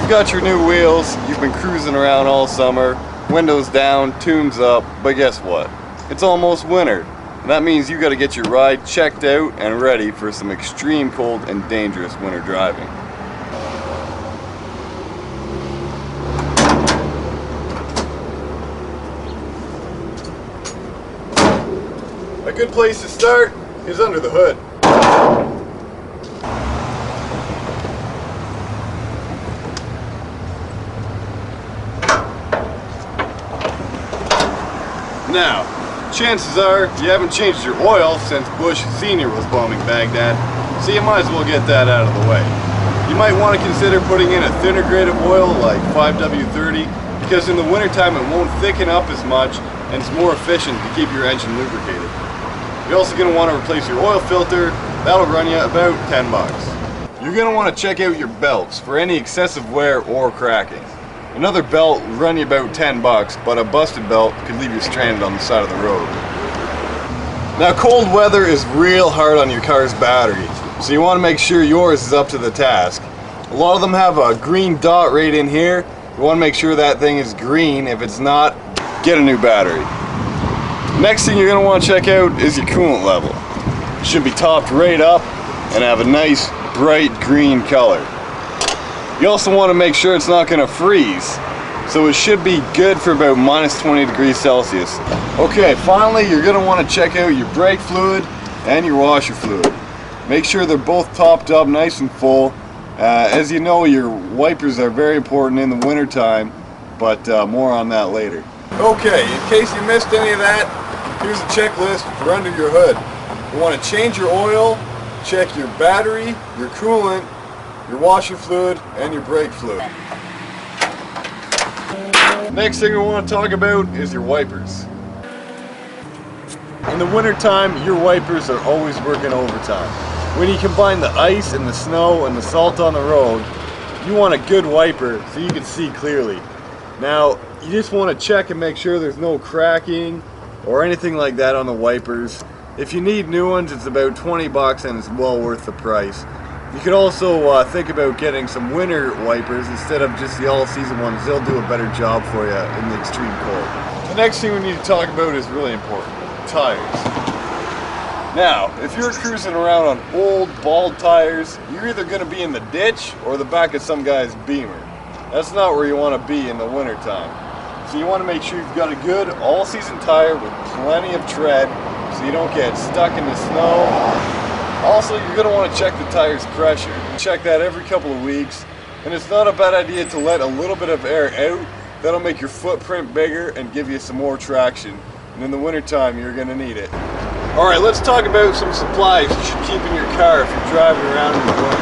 You've got your new wheels, you've been cruising around all summer, windows down, tunes up, but guess what? It's almost winter. And that means you got to get your ride checked out and ready for some extreme cold and dangerous winter driving. A good place to start is under the hood. Now, chances are you haven't changed your oil since Bush Sr. was bombing Baghdad, so you might as well get that out of the way. You might want to consider putting in a thinner grade of oil like 5W30 because in the wintertime it won't thicken up as much and it's more efficient to keep your engine lubricated. You're also going to want to replace your oil filter. That'll run you about 10 bucks. You're going to want to check out your belts for any excessive wear or cracking. Another belt will run you about 10 bucks, but a busted belt could leave you stranded on the side of the road. Now, cold weather is real hard on your car's battery, so you want to make sure yours is up to the task. A lot of them have a green dot right in here. You want to make sure that thing is green. If it's not, get a new battery. Next thing you're going to want to check out is your coolant level. It should be topped right up and have a nice bright green color. You also want to make sure it's not going to freeze, so it should be good for about minus 20 degrees Celsius. Okay, finally you're going to want to check out your brake fluid and your washer fluid. Make sure they're both topped up nice and full. As you know, your wipers are very important in the winter time, but more on that later. Okay, in case you missed any of that, here's a checklist for under your hood. You want to change your oil, check your battery, your coolant, your washer fluid, and your brake fluid. Next thing we want to talk about is your wipers. In the winter time, your wipers are always working overtime. When you combine the ice and the snow and the salt on the road, you want a good wiper so you can see clearly. Now, you just want to check and make sure there's no cracking or anything like that on the wipers. If you need new ones, it's about 20 bucks and it's well worth the price. You could also think about getting some winter wipers instead of just the all-season ones. They'll do a better job for you in the extreme cold. The next thing we need to talk about is really important: tires. Now, if you're cruising around on old, bald tires, you're either going to be in the ditch or the back of some guy's Beamer. That's not where you want to be in the winter time. So you want to make sure you've got a good all-season tire with plenty of tread so you don't get stuck in the snow. Also, you're going to want to check the tire's pressure. Check that every couple of weeks, and it's not a bad idea to let a little bit of air out. That'll make your footprint bigger and give you some more traction. And in the wintertime, you're going to need it. Alright, let's talk about some supplies you should keep in your car if you're driving around in the winter.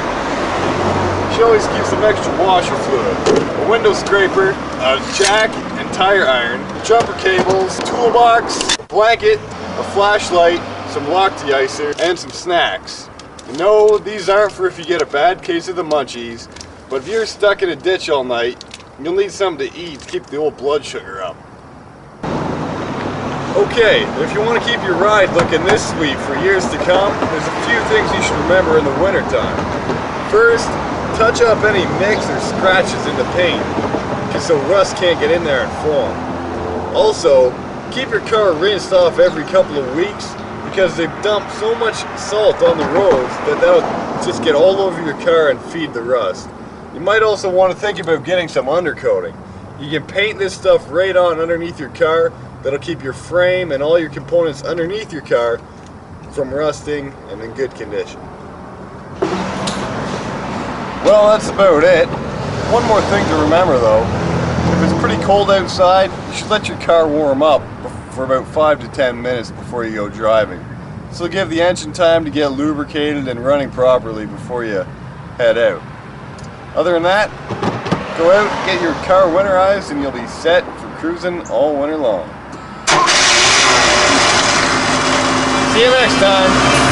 You should always keep some extra washer fluid, a window scraper, a jack and tire iron, jumper cables, toolbox, a blanket, a flashlight, some lock de-icer, and some snacks. No, these aren't for if you get a bad case of the munchies, but if you're stuck in a ditch all night, you'll need something to eat to keep the old blood sugar up. Okay, if you want to keep your ride looking this sweet for years to come, there's a few things you should remember in the wintertime. First, touch up any nicks or scratches in the paint, so rust can't get in there and form. Also, keep your car rinsed off every couple of weeks, because they've dumped so much salt on the roads that that'll just get all over your car and feed the rust. You might also want to think about getting some undercoating. You can paint this stuff right on underneath your car. That'll keep your frame and all your components underneath your car from rusting and in good condition. Well, that's about it. One more thing to remember though, if it's pretty cold outside, you should let your car warm up for about 5 to 10 minutes before you go driving. So give the engine time to get lubricated and running properly before you head out. Other than that, go out, get your car winterized, and you'll be set for cruising all winter long. See you next time.